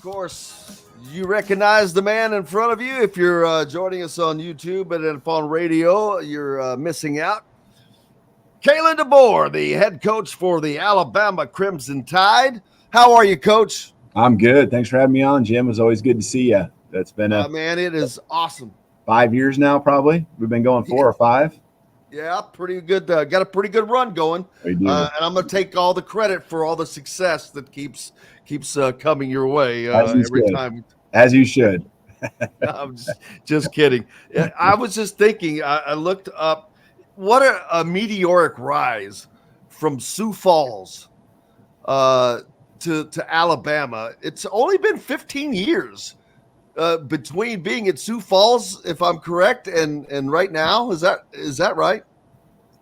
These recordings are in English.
course, you recognize the man in front of you. If you're joining us on YouTube and if on radio, you're missing out. Kalen DeBoer, the head coach for the Alabama Crimson Tide. How are you, Coach? I'm good. Thanks for having me on, Jim. It was always good to see you. That's been Man, it is awesome. 5 years now, probably. We've been going 4 or 5. Yeah, pretty good. Got a pretty good run going. We do. And I'm going to take all the credit for all the success that keeps coming your way every time. As you should. I'm just kidding. I was just thinking. I looked up. What a meteoric rise from Sioux Falls to Alabama. It's only been 15 years between being at Sioux Falls, if I'm correct, and right now. Is that right?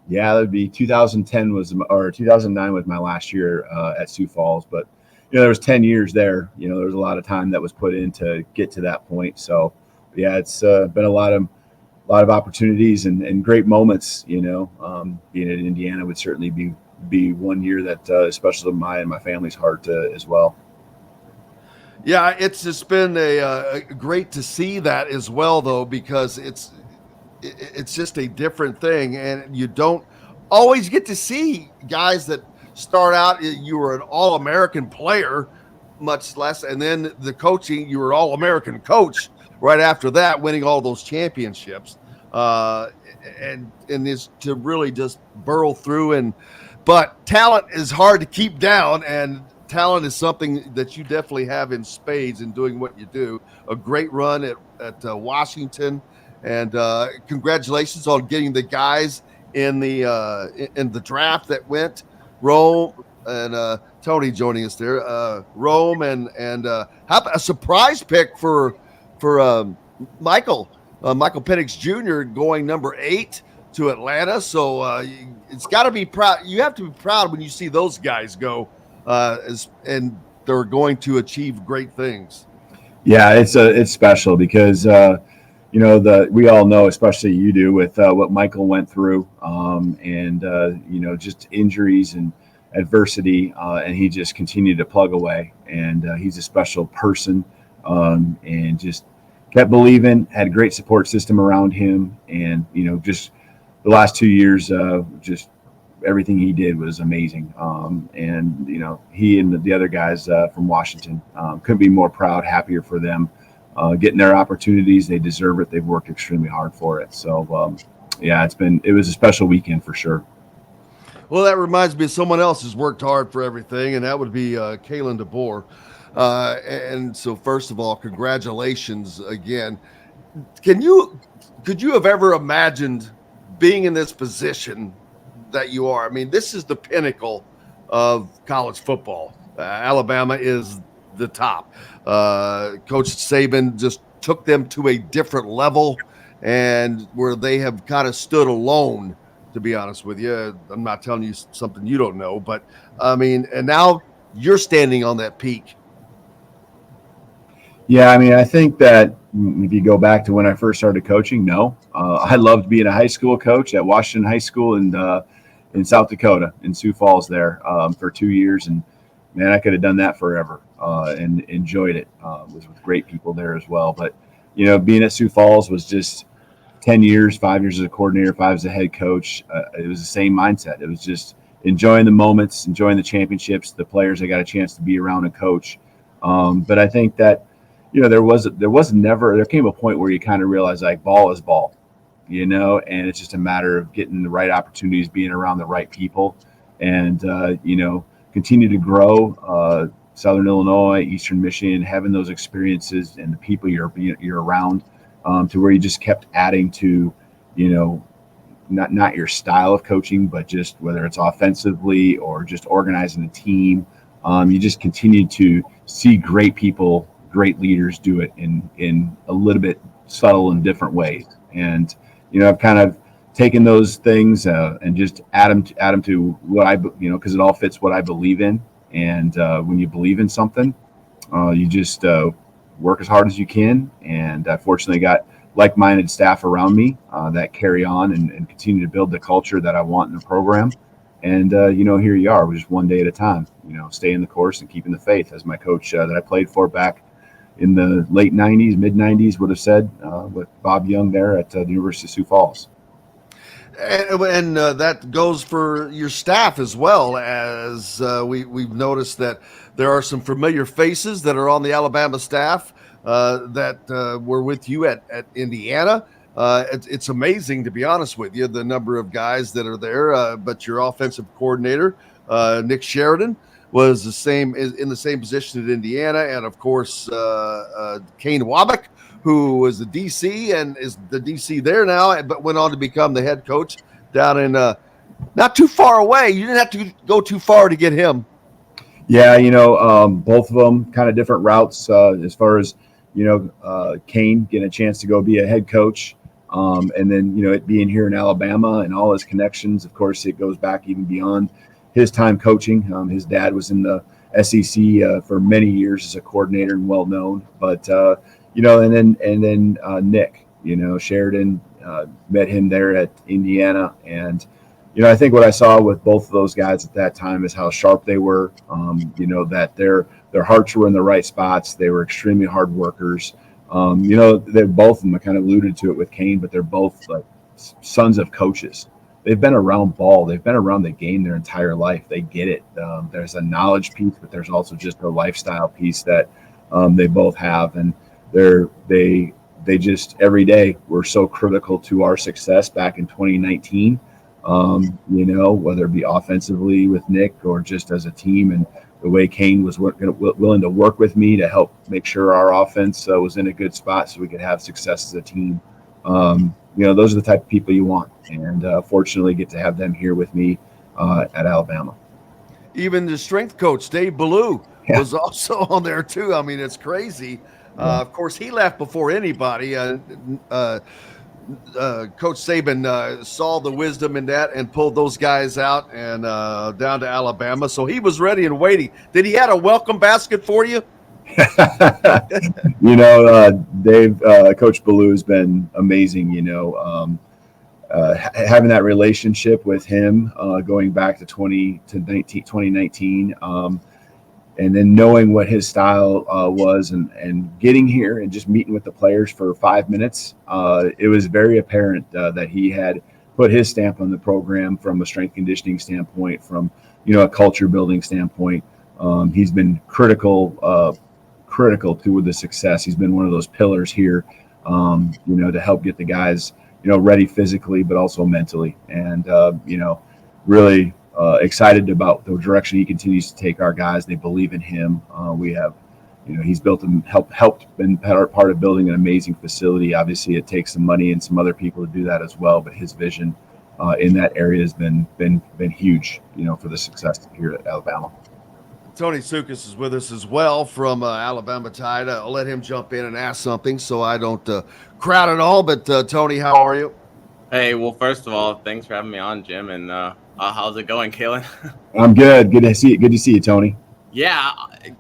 Yeah, that would be 2010 or 2009 was my last year at Sioux Falls, but there was 10 years there. There was a lot of time that was put in to get to that point. So yeah, it's been a lot of opportunities and great moments. Being at Indiana would certainly be one year that especially my family's heart as well. Yeah, it's just been a great to see that as well, though, because it's just a different thing, and you don't always get to see guys that start out. You were an All-American player, much less, and then the coaching, you were an All-American coach right after that, winning all those championships, and is to really just burrow through. But talent is hard to keep down, and talent is something that you definitely have in spades in doing what you do. A great run at Washington, and congratulations on getting the guys in the draft that went. Rome and Tony joining us there. Rome and how about a surprise pick for Michael Penix Jr. going number 8 to Atlanta. So it's got to be proud. You have to be proud when you see those guys go. And they're going to achieve great things. Yeah, it's special because we all know, especially you do, with what Michael went through, and just injuries and adversity, and he just continued to plug away. And he's a special person, and just kept believing. Had a great support system around him, and just the last 2 years, just everything he did was amazing. And he and the other guys from Washington couldn't be more proud, happier for them getting their opportunities. They deserve it. They've worked extremely hard for it. So yeah, it was a special weekend for sure. Well, that reminds me of someone else who's worked hard for everything, and that would be Kalen DeBoer. And so first of all, congratulations again. Could you have ever imagined being in this position that you are? I mean, this is the pinnacle of college football. Alabama is the top. Coach Saban just took them to a different level, and where they have kind of stood alone, to be honest with you. I'm not telling you something you don't know, but I mean, and now you're standing on that peak. Yeah, I mean, I think that if you go back to when I first started coaching, no. I loved being a high school coach at Washington High School in South Dakota, in Sioux Falls there for 2 years. And, man, I could have done that forever and enjoyed it. Was with great people there as well. But, being at Sioux Falls was just 10 years, 5 years as a coordinator, 5 as a head coach. It was the same mindset. It was just enjoying the moments, enjoying the championships, the players I got a chance to be around and coach. But I think that, there came a point where you kind of realize, like, ball is ball, and it's just a matter of getting the right opportunities, being around the right people, and, continue to grow. Southern Illinois, Eastern Michigan, having those experiences and the people you're around, to where you just kept adding to, not your style of coaching, but just whether it's offensively or just organizing a team. You just continue to see great people, great leaders do it in a little bit subtle and different ways. And, I've kind of taken those things and just add them to what because it all fits what I believe in. And when you believe in something, you just work as hard as you can. And I fortunately got like-minded staff around me that carry on and continue to build the culture that I want in the program. And, here you are, just one day at a time, staying the course and keeping the faith, as my coach that I played for back in the late 90s, mid 90s would have said, with Bob Young there at the University of Sioux Falls. And that goes for your staff as well, as we've noticed that there are some familiar faces that are on the Alabama staff that were with you at Indiana. It's amazing, to be honest with you, the number of guys that are there. But your offensive coordinator, Nick Sheridan, was in the same position at Indiana, and of course Kane Wabick, who was the DC and is the DC there now, but went on to become the head coach down in not too far away. You didn't have to go too far to get him. Yeah, both of them kind of different routes as far as, Kane getting a chance to go be a head coach. And then, it being here in Alabama and all his connections, of course, it goes back even beyond his time coaching. His dad was in the SEC for many years as a coordinator and well known. But and then Nick, Sheridan, met him there at Indiana, and I think what I saw with both of those guys at that time is how sharp they were. That their hearts were in the right spots. They were extremely hard workers. They both of them, I kind of alluded to it with Kane, but they're both like sons of coaches. They've been around ball. They've been around the game their entire life. They get it. There's a knowledge piece, but there's also just a lifestyle piece that they both have. And they just every day were so critical to our success back in 2019, whether it be offensively with Nick or just as a team. And the way Kane was willing to work with me to help make sure our offense was in a good spot so we could have success as a team. Those are the type of people you want. And fortunately get to have them here with me at Alabama. Even the strength coach, Dave Ballou, was also on there too. I mean, it's crazy. Of course, he left before anybody. Coach Saban saw the wisdom in that and pulled those guys out and down to Alabama. So he was ready and waiting. Did he have a welcome basket for you? Dave, Coach Ballou has been amazing, having that relationship with him going back to 2019, and then knowing what his style was and getting here and just meeting with the players for 5 minutes, it was very apparent that he had put his stamp on the program from a strength conditioning standpoint, from, a culture building standpoint. He's been critical to the success. He's been one of those pillars here, to help get the guys, ready physically, but also mentally. And, really excited about the direction he continues to take our guys. They believe in him. We have, he's built and helped been part of building an amazing facility. Obviously, it takes some money and some other people to do that as well. But his vision in that area has been huge, for the success here at Alabama. Tony Tsoukalas is with us as well from Alabama Tide. I'll let him jump in and ask something so I don't crowd it all. But Tony, how are you? Hey, well, first of all, thanks for having me on, Jim. And how's it going, Kalen? I'm good. Good to see you. Good to see you, Tony. Yeah,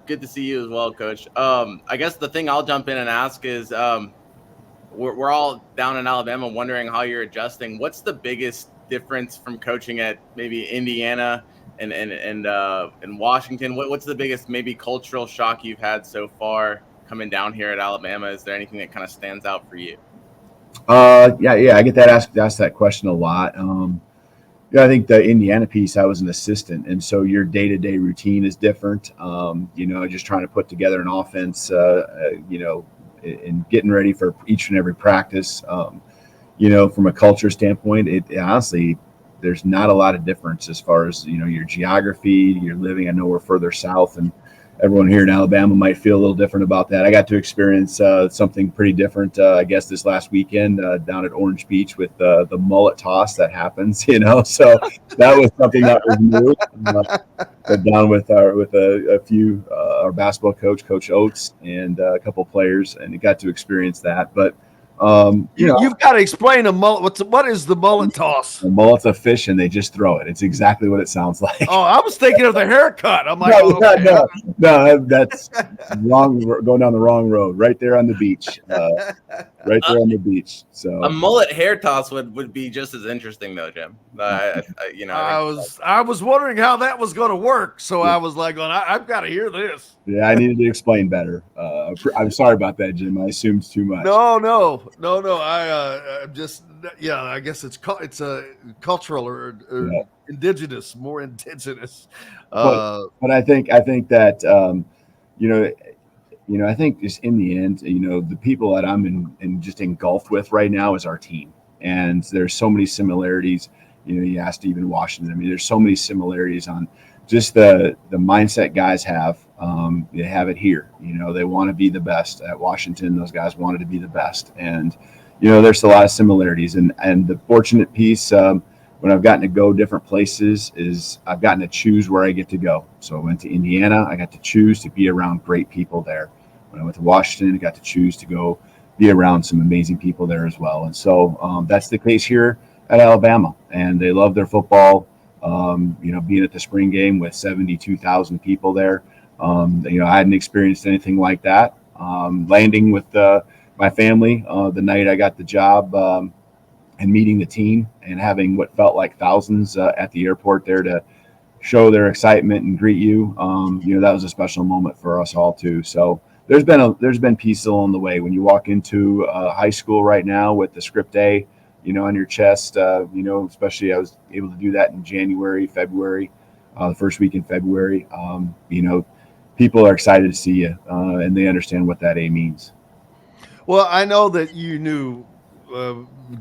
good to see you as well, Coach. I guess the thing I'll jump in and ask is we're all down in Alabama wondering how you're adjusting. What's the biggest difference from coaching at maybe Indiana and Washington? What's the biggest maybe cultural shock you've had so far coming down here at Alabama? Is there anything that kind of stands out for you? Yeah, I get that asked that question a lot. I think the Indiana piece, I was an assistant, and so your day-to-day routine is different. Just trying to put together an offense, and getting ready for each and every practice. From a culture standpoint, it honestly, there's not a lot of difference as far as, your geography, your living. I know we're further south, and everyone here in Alabama might feel a little different about that. I got to experience something pretty different, I guess, this last weekend down at Orange Beach with the Mullet Toss that happens, so that was something that was new. Down with a few, our basketball coach, Coach Oates, and a couple of players, and you got to experience that. But you've got to explain a mullet. What is the mullet toss? A mullet's a fish, and they just throw it. It's exactly what it sounds like. Oh, I was thinking of the haircut. I'm like, no, that's wrong. Going down the wrong road. Right there on the beach. right there on the beach. So A mullet hair toss would be just as interesting, though, Jim. I was wondering how that was going to work, so I was like, I've got to hear this. yeah, I needed to explain better. I'm sorry about that, Jim. I assumed too much. No. I'm just, I guess it's a cultural or indigenous, more indigenous. But I think that I think just in the end, the people that I'm just engulfed with right now is our team, and there's so many similarities. You asked even Washington. I mean, there's so many similarities on just the mindset guys have. They have it here. They want to be the best. At Washington, those guys wanted to be the best, and there's a lot of similarities. And the fortunate piece, when I've gotten to go different places, is I've gotten to choose where I get to go. So I went to Indiana. I got to choose to be around great people there. When I went to Washington, I got to choose to go be around some amazing people there as well. And so that's the case here at Alabama. And they love their football. Being at the spring game with 72,000 people there. I hadn't experienced anything like that. Landing with my family the night I got the job and meeting the team and having what felt like thousands at the airport there to show their excitement and greet you. That was a special moment for us all too. So there's been pieces along the way. When you walk into high school right now with the script A, on your chest, especially I was able to do that in January, February, the first week in February. People are excited to see you and they understand what that A means. Well, I know that you knew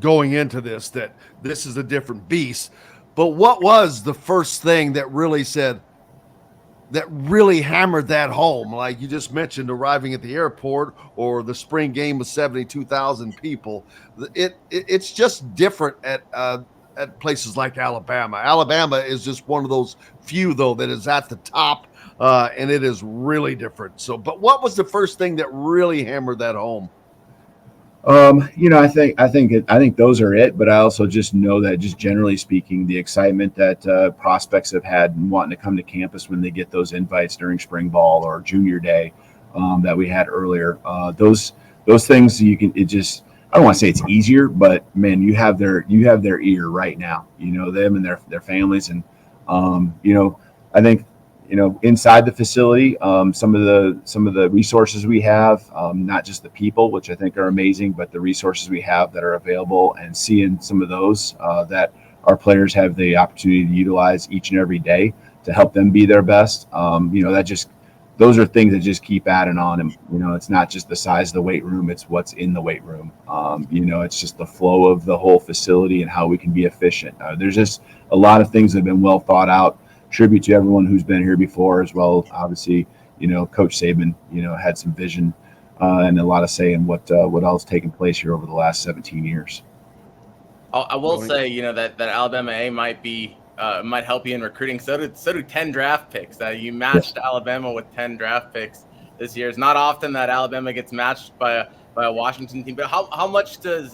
going into this that this is a different beast, but what was the first thing that really hammered that home? Like you just mentioned, arriving at the airport or the spring game with 72,000 people. It's just different at places like Alabama. Alabama is just one of those few, though, that is at the top, and it is really different. So, but what was the first thing that really hammered that home? I think those are it, but I also just know that just generally speaking, the excitement that prospects have had and wanting to come to campus when they get those invites during spring ball or junior day that we had earlier, those things I don't want to say it's easier, but man, you have their ear right now, them and their families. And, I think, inside the facility, some of the resources we have, not just the people, which I think are amazing, but the resources we have that are available, and seeing some of those that our players have the opportunity to utilize each and every day to help them be their best. Those are things that just keep adding on. And, it's not just the size of the weight room, it's what's in the weight room. It's just the flow of the whole facility and how we can be efficient. There's just a lot of things that have been well thought out. Tribute to everyone who's been here before as well. Obviously, Coach Saban, had some vision and a lot of say in what else taken place here over the last 17 years. I will say, that Alabama A might help you in recruiting. So do 10 draft picks. You matched Alabama with 10 draft picks this year. It's not often that Alabama gets matched by a Washington team. But how much does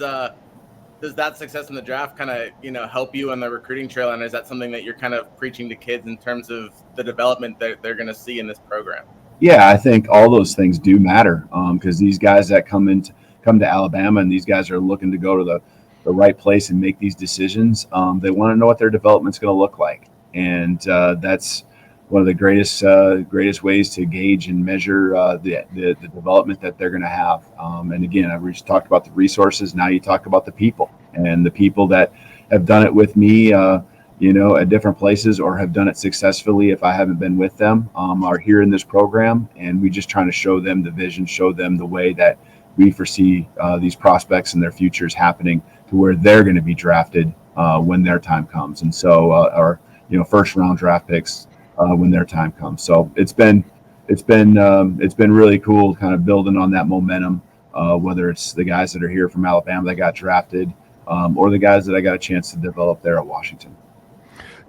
that success in the draft kind of help you on the recruiting trail? And is that something that you're kind of preaching to kids in terms of the development that they're going to see in this program? Yeah, I think all those things do matter because these guys that come to Alabama, and these guys are looking to go to the right place and make these decisions. They want to know what their development's going to look like, and that's one of the greatest ways to gauge and measure the development that they're going to have. And again, I've just talked about the resources. Now you talk about the people, and the people that have done it with me, at different places, or have done it successfully if I haven't been with them, are here in this program, and we just trying to show them the vision, show them the way that we foresee these prospects and their futures happening to where they're going to be drafted when their time comes. And so, our first round draft picks when their time comes. So it's been really cool, kind of building on that momentum. Whether it's the guys that are here from Alabama that got drafted, or the guys that I got a chance to develop there at Washington.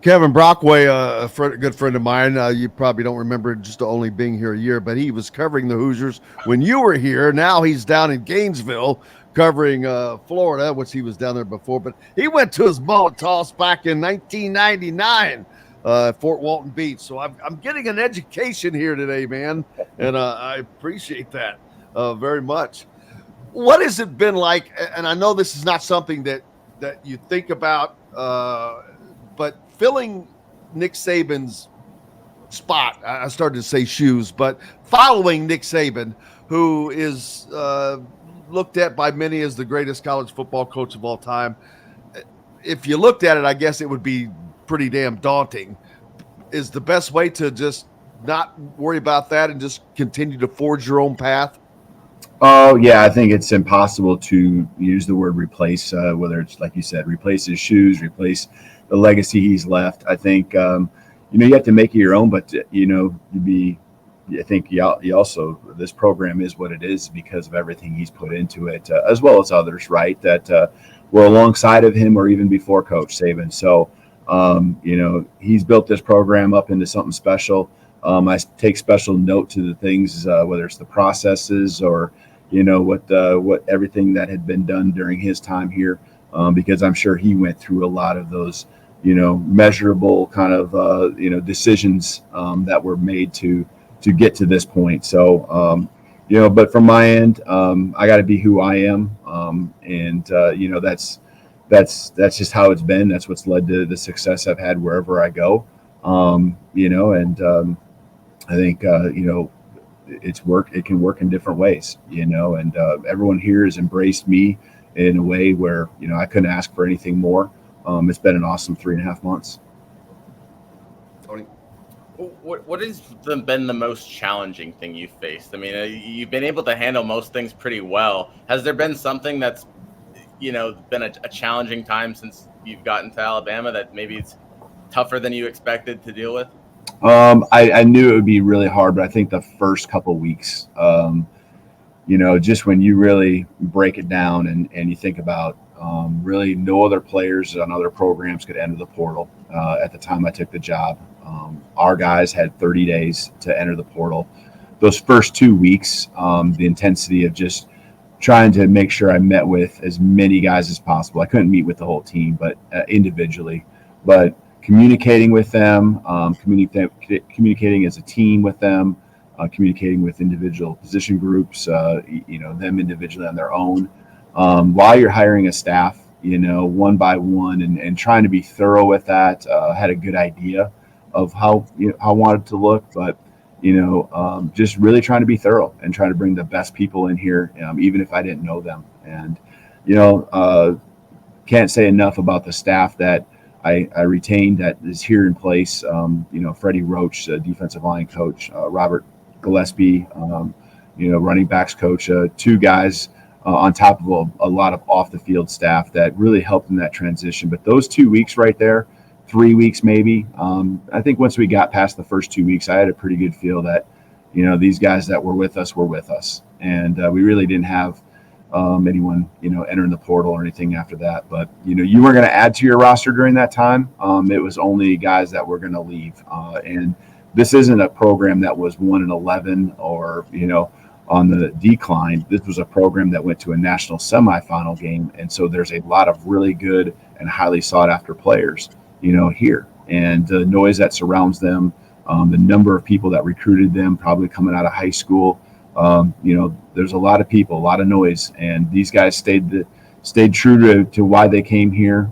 Kevin Brockway, a good friend of mine, you probably don't remember just only being here a year, but he was covering the Hoosiers when you were here. Now he's down in Gainesville covering Florida, which he was down there before. But he went to his Mullet Toss back in 1999 at Fort Walton Beach. So I'm getting an education here today, man, and I appreciate that very much. what has it been like? And I know this is not something that you think about, but filling Nick Saban's spot, I started to say shoes, but following Nick Saban, who is looked at by many as the greatest college football coach of all time. If you looked at it, I guess it would be pretty damn daunting. Is the best way to just not worry about that and just continue to forge your own path? Oh, yeah, I think it's impossible to use the word replace, whether it's, like you said, replace his shoes, replace the legacy he's left. I think, you have to make it your own, but, I think you also, this program is what it is because of everything he's put into it, as well as others, right, that were alongside of him or even before Coach Saban. So, he's built this program up into something special. I take special note to the things, whether it's the processes or, what everything that had been done during his time here, because I'm sure he went through a lot of those, measurable kind of, decisions that were made to get to this point. So, but from my end, I got to be who I am. That's just how it's been. That's what's led to the success I've had wherever I go. I think, it's work. It can work in different ways, and everyone here has embraced me in a way where, I couldn't ask for anything more. It's been an awesome 3.5 months. Tony? What has been the most challenging thing you've faced? I mean, you've been able to handle most things pretty well. Has there been something that's, been a challenging time since you've gotten to Alabama that maybe it's tougher than you expected to deal with? I knew it would be really hard, but I think the first couple weeks, just when you really break it down and you think about really no other players on other programs could enter the portal. At the time I took the job, our guys had 30 days to enter the portal. Those first 2 weeks, the intensity of just trying to make sure I met with as many guys as possible. I couldn't meet with the whole team, but individually. But communicating with them, communicating as a team with them, communicating with individual position groups, them individually on their own. While you're hiring a staff, one by one, and trying to be thorough with that. Had a good idea of how I wanted it to look, but just really trying to be thorough and trying to bring the best people in here, even if I didn't know them. And can't say enough about the staff that I retained that is here in place. Freddie Roach, defensive line coach, Robert Gillespie, running backs coach, two guys on top of a lot of off the field staff that really helped in that transition. But those 2 weeks right there, 3 weeks maybe, I think once we got past the first 2 weeks, I had a pretty good feel that, these guys that were with us. And we really didn't have anyone, entering the portal or anything after that. But, you weren't going to add to your roster during that time. It was only guys that were going to leave. And this isn't a program that was 1-11 or, on the decline. This was a program that went to a national semifinal game. And so there's a lot of really good and highly sought after players, here. And the noise that surrounds them, the number of people that recruited them probably coming out of high school, there's a lot of people, a lot of noise, and these guys stayed true to why they came here.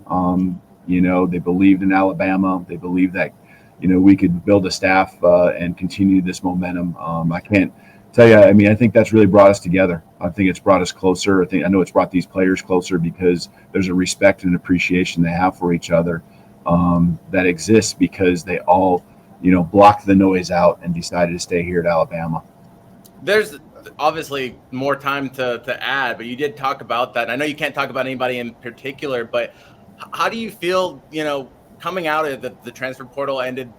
They believed in Alabama. They believed that, we could build a staff and continue this momentum. I can't tell you. I think that's really brought us together. I think it's brought us closer. I know it's brought these players closer because there's a respect and appreciation they have for each other that exists because they all, blocked the noise out and decided to stay here at Alabama. There's obviously more time to add, but you did talk about that. I know you can't talk about anybody in particular, but how do you feel, coming out of the transfer portal ended,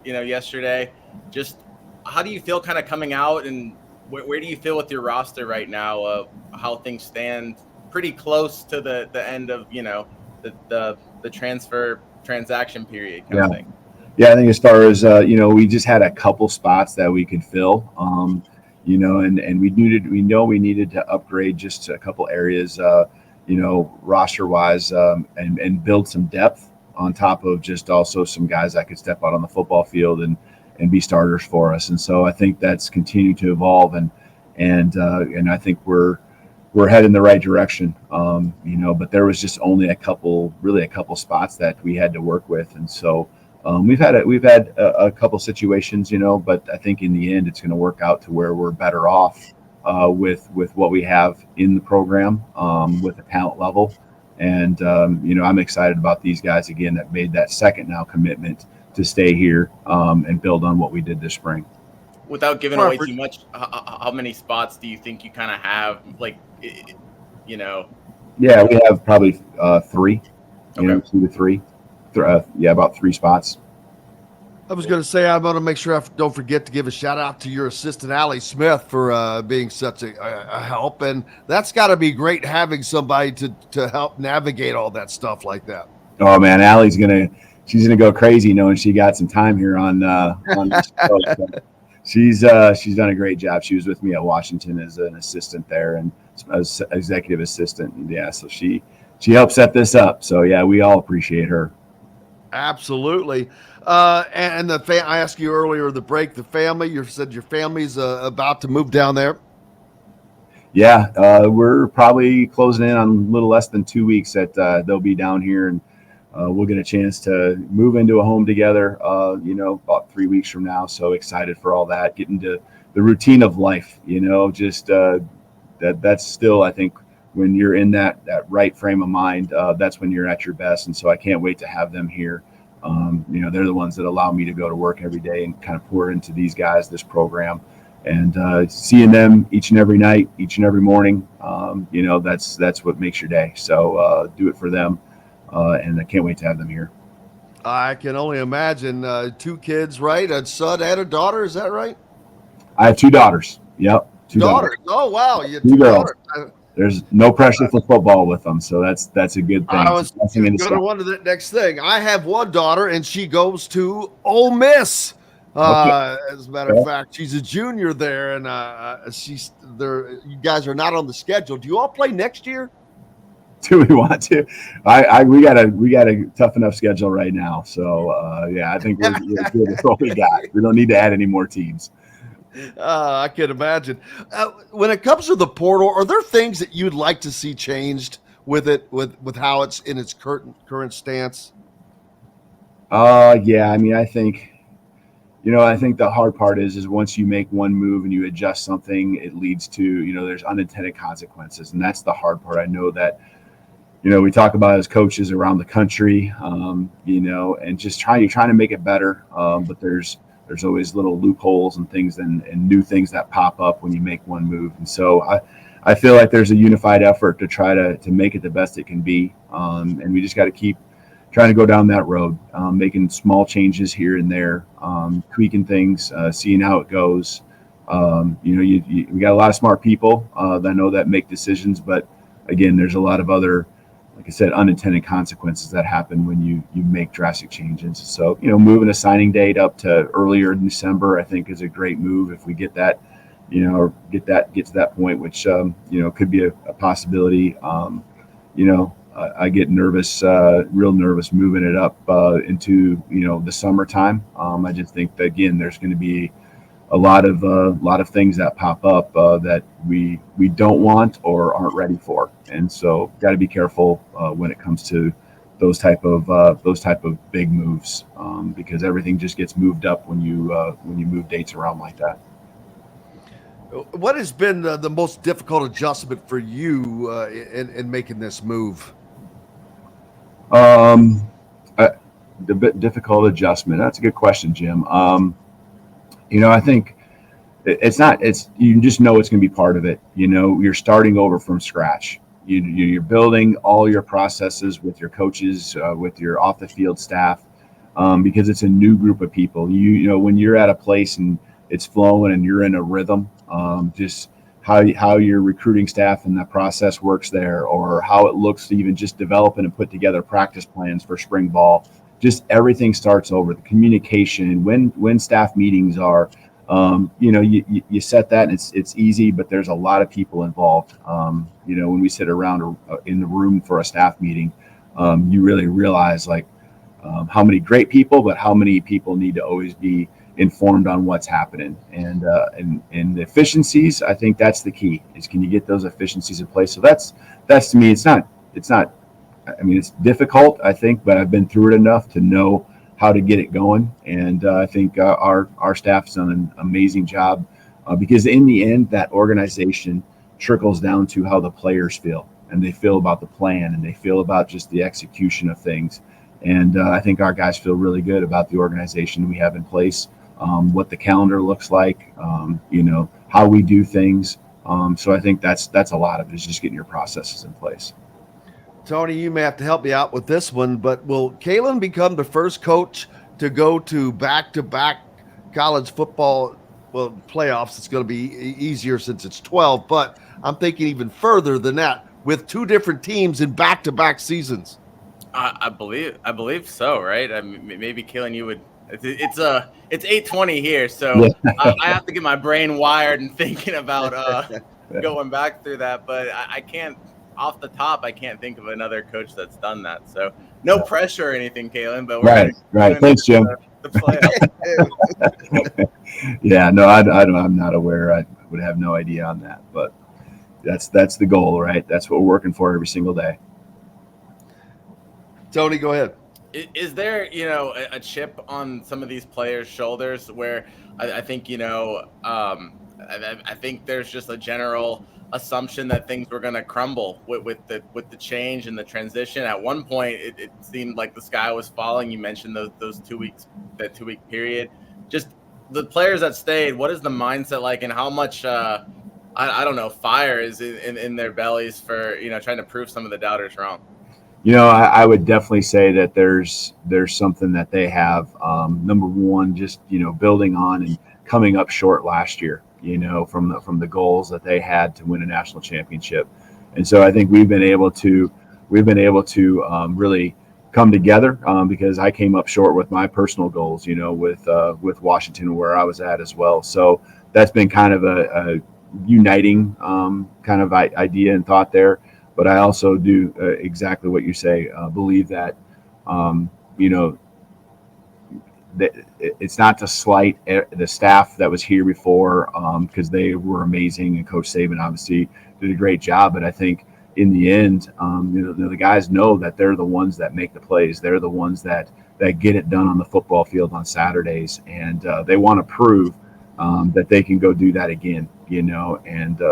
yesterday? Just how do you feel kind of coming out, and where do you feel with your roster right now? How things stand pretty close to the end of, the transfer transaction period kind of thing. Yeah, I think as far as, we just had a couple spots that we could fill. And we know we needed to upgrade just a couple areas, roster wise, and build some depth on top of just also some guys that could step out on the football field and be starters for us. And so I think that's continued to evolve, and I think we're we're heading in the right direction. But there was just only a couple spots that we had to work with, and so we've had a couple situations, but I think in the end it's going to work out to where we're better off with what we have in the program with the talent level. And I'm excited about these guys again that made that second now commitment to stay here and build on what we did this spring. Without giving away too much, how many spots do you think you kind of have? Yeah, we have probably 3, Okay. 2 to 3. About 3 spots. I was going to say, I'm going to make sure I don't forget to give a shout out to your assistant, Allie Smith, for being such a help. And that's got to be great having somebody to help navigate all that stuff like that. Oh man, Allie's she's gonna go crazy knowing she got some time here on this show. So she's done a great job. She was with me at Washington as an assistant there and as executive assistant. And yeah, so she helped set this up. So yeah, we all appreciate her. Absolutely. And I asked you earlier, the break, the family, you said your family's about to move down there. Yeah, we're probably closing in on a little less than 2 weeks that they'll be down here, and we'll get a chance to move into a home together, about 3 weeks from now. So excited for all that, getting to the routine of life, just that's still, I think, when you're in that right frame of mind, that's when you're at your best. And so I can't wait to have them here. They're the ones that allow me to go to work every day and kind of pour into these guys, this program, and seeing them each and every night, each and every morning. That's what makes your day. So do it for them. And I can't wait to have them here. I can only imagine 2 kids, right? A son and a daughter. Is that right? I have 2 daughters. Yep. 2 daughters. Oh, wow. You have 2 girls. daughters. There's no pressure for football with them. So that's a good thing. I was going to wonder that next thing. I have one daughter and she goes to Ole Miss. As a matter of fact, she's a junior there, and she's there. You guys are not on the schedule. Do you all play next year? Do we want to? We got a tough enough schedule right now. So I think we're good with what we got. We don't need to add any more teams. I can imagine. When it comes to the portal, are there things that you'd like to see changed with it, with how it's in its current stance? Yeah. I mean, I think the hard part is once you make one move and you adjust something, it leads to, there's unintended consequences. And that's the hard part. I know that, we talk about as coaches around the country, and just you're trying to make it better. But there's always little loopholes and things and new things that pop up when you make one move. And so I feel like there's a unified effort to try to make it the best it can be. And we just got to keep trying to go down that road, making small changes here and there, tweaking things, seeing how it goes. We got a lot of smart people that know that make decisions, but again, there's a lot of other, like I said, unintended consequences that happen when you make drastic changes. So, moving a signing date up to earlier in December, I think is a great move if we get that, or get to that point, which, could be a possibility. I get nervous, real nervous moving it up into, the summertime. I just think that, again, there's going to be a lot of things that pop up that we don't want or aren't ready for. And so got to be careful when it comes to those type of big moves because everything just gets moved up when you move dates around like that. What has been the most difficult adjustment for you in making this move? The bit difficult adjustment. That's a good question, Jim. I think you just know it's going to be part of it. You're starting over from scratch. You're building all your processes with your coaches, with your off the field staff, because it's a new group of people. When you're at a place and it's flowing and you're in a rhythm, just how your recruiting staff and that process works there, or how it looks to even just developing and put together practice plans for spring ball. Just everything starts over. The communication, when staff meetings are, you set that and it's easy, but there's a lot of people involved. When we sit around in the room for a staff meeting, you really realize how many great people, but how many people need to always be informed on what's happening. And the efficiencies, I think that's the key, is can you get those efficiencies in place? So that's to me, it's not, I mean, it's difficult, I think, but I've been through it enough to know how to get it going. And I think our staff has done an amazing job because in the end, that organization trickles down to how the players feel, and they feel about the plan, and they feel about just the execution of things. And I think our guys feel really good about the organization we have in place, what the calendar looks like, how we do things. So I think that's a lot of it, is just getting your processes in place. Tony, you may have to help me out with this one, but will Kalen become the first coach to go to back-to-back college football playoffs? It's going to be easier since it's 12, but I'm thinking even further than that, with two different teams in back-to-back seasons. I believe so, right? I mean, maybe Kalen, you would. It's 8:20 here, so yeah. I have to get my brain wired and thinking about going back through that. But I can't, off the top, I can't think of another coach that's done that. So no pressure or anything, Kalen. But we're right. Thanks, Jim. The playoff. Yeah, no, I'm not aware. I would have no idea on that, but that's the goal, right? That's what we're working for every single day. Tony, go ahead. Is there, a chip on some of these players' shoulders where I think, I think there's just a general assumption that things were going to crumble with the change and the transition. At one point, it seemed like the sky was falling. You mentioned those 2 weeks, that 2 week period. Just the players that stayed, what is the mindset like, and how much, I don't know, fire is in their bellies for, trying to prove some of the doubters wrong? I would definitely say that there's something that they have. Number one, just, building on and coming up short last year, from the goals that they had to win a national championship. And so I think we've been able to really come together because I came up short with my personal goals, with Washington, where I was at as well. So that's been kind of a uniting kind of idea and thought there. But I also do exactly what you say, believe that, that it's not to slight the staff that was here before, because they were amazing, and Coach Saban obviously did a great job. But I think in the end, the guys know that they're the ones that make the plays. They're the ones that get it done on the football field on Saturdays, and they want to prove that they can go do that again.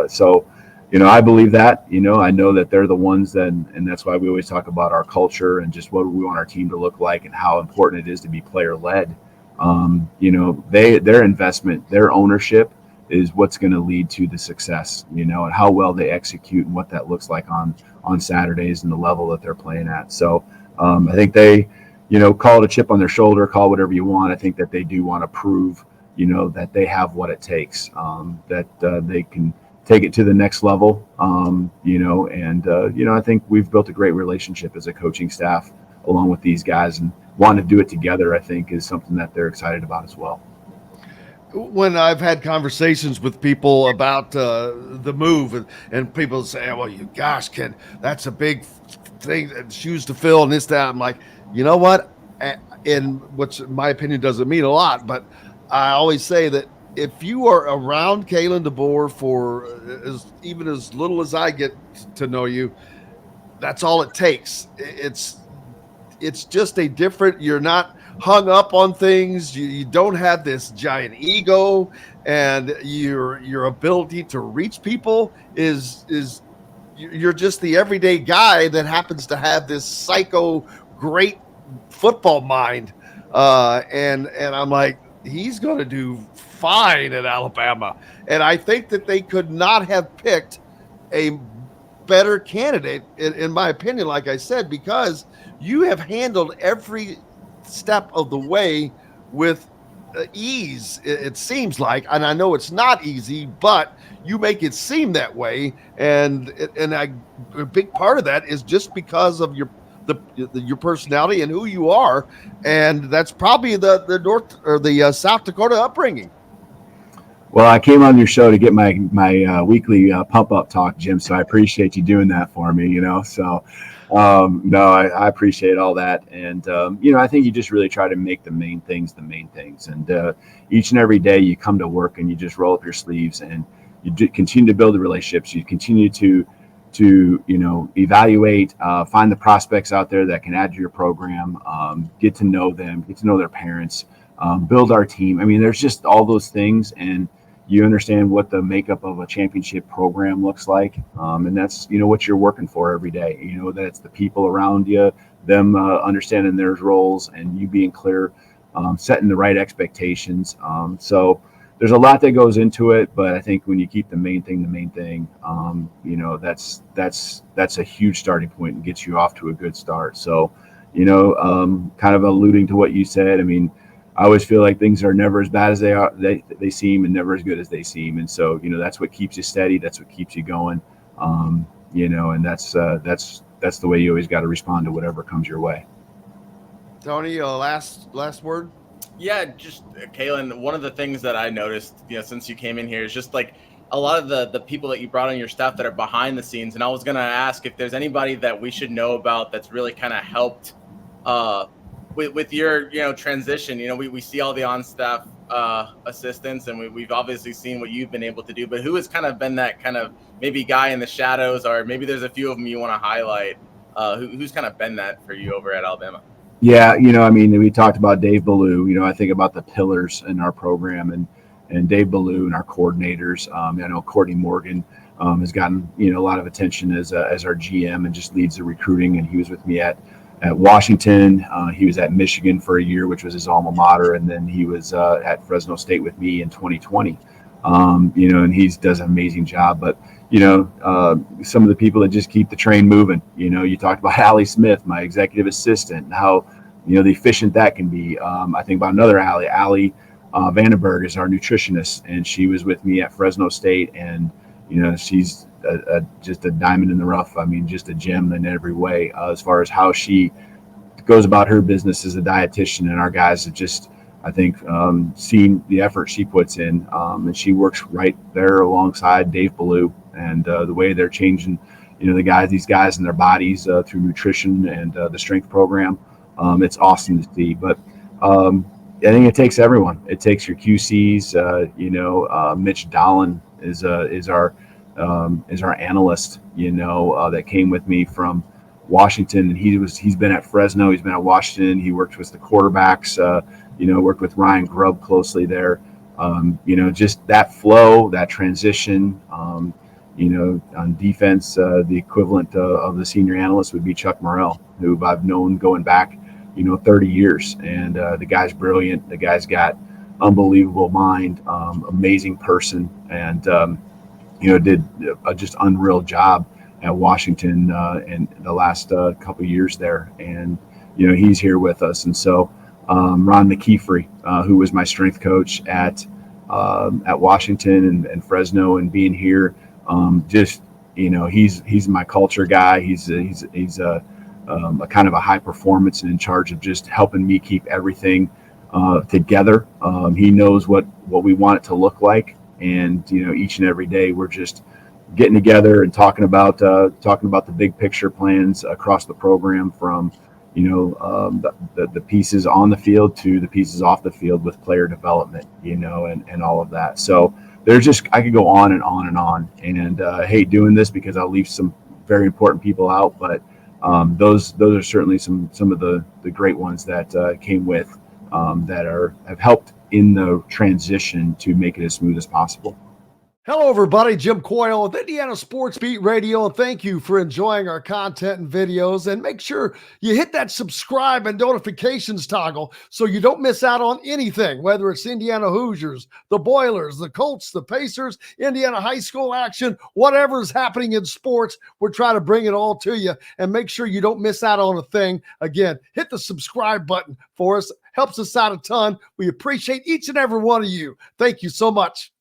So. I believe that, I know that they're the ones that, and that's why we always talk about our culture and just what we want our team to look like and how important it is to be player led. Their investment, their ownership is what's going to lead to the success, and how well they execute and what that looks like on Saturdays and the level that they're playing at. So I think they, call it a chip on their shoulder, call whatever you want. I think that they do want to prove, that they have what it takes, that they can take it to the next level, I think we've built a great relationship as a coaching staff along with these guys, and wanting to do it together, I think, is something that they're excited about as well. When I've had conversations with people about the move, and people say, well, that's a big thing, shoes to fill and this, that. I'm like, you know what? And which in my opinion doesn't mean a lot, but I always say that if you are around Kalen DeBoer for even as little as I get to know you, that's all it takes. It's just a different, you're not hung up on things. You don't have this giant ego, and your ability to reach people is you're just the everyday guy that happens to have this psycho great football mind. And I'm like, he's going to do fine at Alabama. And I think that they could not have picked a better candidate, in my opinion, like I said, because you have handled every step of the way with ease, it seems like. And I know it's not easy, but you make it seem that way. And a big part of that is just because of your personality and who you are. And that's probably the North or the South Dakota upbringing. Well, I came on your show to get my weekly pump up talk, Jim. So I appreciate you doing that for me. So No, I appreciate all that. And, I think you just really try to make the main things the main things. And each and every day you come to work and you just roll up your sleeves and you continue to build the relationships. You continue to evaluate, find the prospects out there that can add to your program, get to know them, get to know their parents, build our team. I mean, there's just all those things. And you understand what the makeup of a championship program looks like. And that's, what you're working for every day. That it's the people around you, them understanding their roles and you being clear, setting the right expectations. So there's a lot that goes into it, but I think when you keep the main thing, that's a huge starting point and gets you off to a good start. So, kind of alluding to what you said, I mean, I always feel like things are never as bad as they seem and never as good as they seem. And so, that's what keeps you steady. That's what keeps you going. And that's the way you always got to respond to whatever comes your way. Tony, last word. Yeah, just Kalen, one of the things that I noticed, since you came in here is just like a lot of the people that you brought on your staff that are behind the scenes. And I was going to ask if there's anybody that we should know about that's really kind of helped with your, transition. We see all the on-staff assistants and we've obviously seen what you've been able to do, but who has kind of been that kind of maybe guy in the shadows, or maybe there's a few of them you want to highlight, who's kind of been that for you over at Alabama? Yeah, we talked about Dave Ballou. I think about the pillars in our program and Dave Ballou and our coordinators. I know Courtney Morgan has gotten, a lot of attention as our GM and just leads the recruiting. And he was with me at Washington. He was at Michigan for a year, which was his alma mater. And then he was at Fresno State with me in 2020. And he does an amazing job. But, some of the people that just keep the train moving, you talked about Allie Smith, my executive assistant, and how, the efficient that can be. I think about another Allie Vandenberg is our nutritionist, and she was with me at Fresno State. And, she's just a diamond in the rough. I mean, just a gem in every way, as far as how she goes about her business as a dietitian. And our guys have just, I think, seen the effort she puts in, and she works right there alongside Dave Ballou and the way they're changing, these guys and their bodies through nutrition and the strength program. It's awesome to see. But I think it takes everyone. It takes your QCs. Mitch Dolan is our analyst. That came with me from Washington, and he's been at Fresno. He's been at Washington. He worked with the quarterbacks. Worked with Ryan Grubb closely there. Just that flow, that transition. On defense, the equivalent of the senior analyst would be Chuck Morrell, who I've known going back, 30 years. And the guy's brilliant. The guy's got unbelievable mind, amazing person, and did a just unreal job at Washington in the last couple of years there. And he's here with us, and so. Ron McKeefrey, who was my strength coach at Washington and Fresno, and being here, he's my culture guy. He's a kind of a high performance and in charge of just helping me keep everything together. He knows what we want it to look like, and each and every day we're just getting together and talking about the big picture plans across the program, from the pieces on the field to the pieces off the field with player development, and all of that. So I could go on and on and on, and I hate doing this because I'll leave some very important people out, but those are certainly some of the great ones that came with that have helped in the transition to make it as smooth as possible. Hello, everybody. Jim Coyle with Indiana Sports Beat Radio, and thank you for enjoying our content and videos. And make sure you hit that subscribe and notifications toggle so you don't miss out on anything, whether it's Indiana Hoosiers, the Boilers, the Colts, the Pacers, Indiana high school action, whatever is happening in sports. We're trying to bring it all to you, and make sure you don't miss out on a thing. Again, hit the subscribe button for us. Helps us out a ton. We appreciate each and every one of you. Thank you so much.